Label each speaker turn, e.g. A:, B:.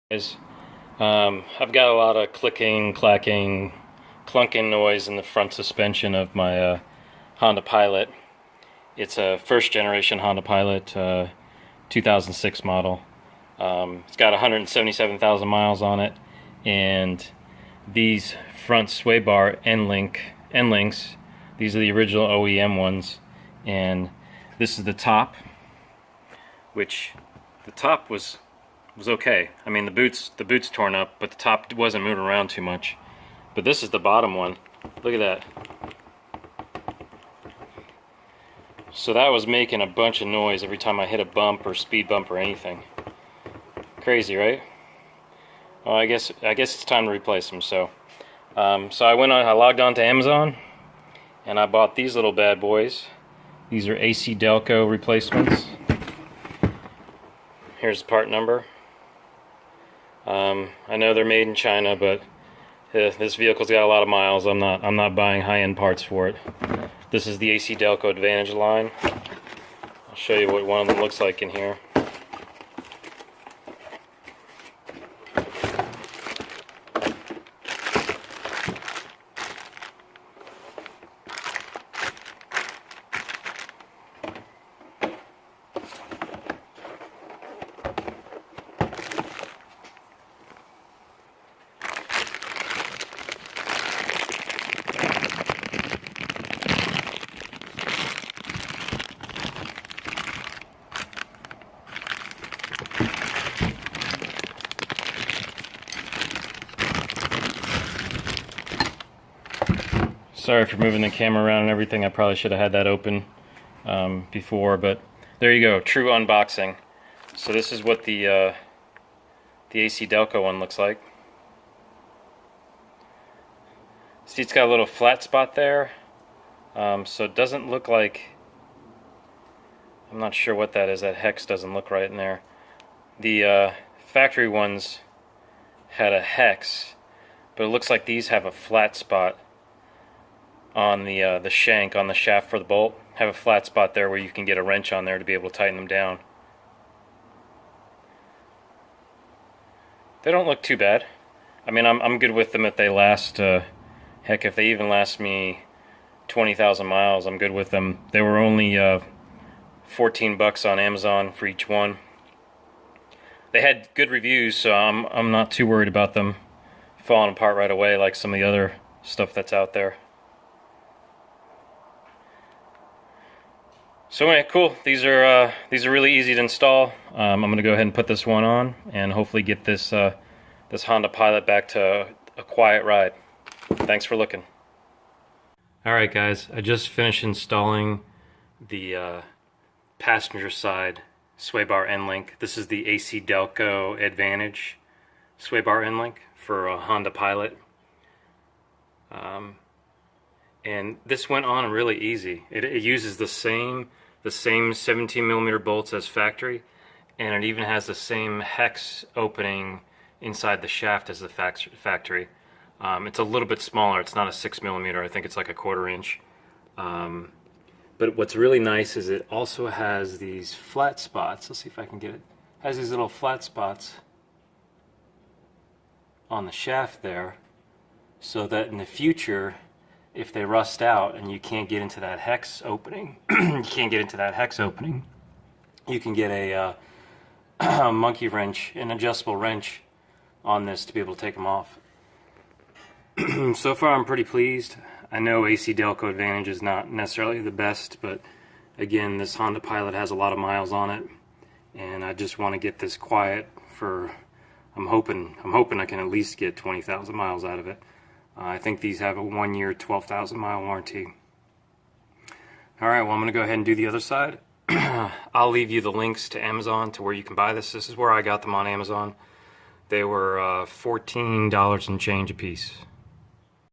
A: Is I've got a lot of clicking, clacking, clunking noise in the front suspension of my Honda Pilot. It's a first generation Honda Pilot, 2006 model. It's got 177,000 miles on it, and these front sway bar end links, these are the original OEM ones, and this is the top, which the top was okay. I mean, the boot's torn up, but the top wasn't moving around too much. But this is the bottom one. Look at that. So that was making a bunch of noise every time I hit a bump or speed bump or anything. Crazy, right? Well, I guess it's time to replace them. So I logged on to Amazon, and I bought these little bad boys. These are ACDelco replacements. Here's the part number. I know they're made in China, but this vehicle's got a lot of miles. I'm not buying high-end parts for it. This is the ACDelco Advantage line. I'll show you what one of them looks like in here. Sorry for moving the camera around and everything. I probably should have had that open before, but there you go. True unboxing. So this is what the ACDelco one looks like. See, it's got a little flat spot there, so it doesn't look like. I'm not sure what that is. That hex doesn't look right in there. The factory ones had a hex, but it looks like these have a flat spot on the shank, on the shaft for the bolt. Have a flat spot there where you can get a wrench on there to be able to tighten them down. They don't look too bad. I mean, I'm good with them if they last. Heck, if they even last me 20,000 miles, I'm good with them. They were only 14 bucks on Amazon for each one. They had good reviews, so I'm not too worried about them falling apart right away like some of the other stuff that's out there. So anyway, cool. These are really easy to install. I'm going to go ahead and put this one on, and hopefully get this this Honda Pilot back to a quiet ride. Thanks for looking. All right, guys. I just finished installing the passenger side sway bar end link. This is the ACDelco Advantage sway bar end link for a Honda Pilot. And this went on really easy. It uses the same 17mm bolts as factory, and it even has the same hex opening inside the shaft as the factory. It's a little bit smaller. It's not a 6mm. I think it's like a 1/4 inch. But what's really nice is it also has these flat spots. Let's see if I can get it. It has these little flat spots on the shaft there, so that in the future, if they rust out and you can't get into that hex opening, you can get a monkey wrench, an adjustable wrench on this to be able to take them off. So far I'm pretty pleased. I know ACDelco Advantage is not necessarily the best, but again, this Honda Pilot has a lot of miles on it, and I just want to get this quiet for, I'm hoping I can at least get 20,000 miles out of it. I think these have a 1-year, 12,000 mile warranty. Alright, well, I'm going to go ahead and do the other side. I'll leave you the links to Amazon to where you can buy this. This is where I got them on Amazon. They were $14 and change a piece.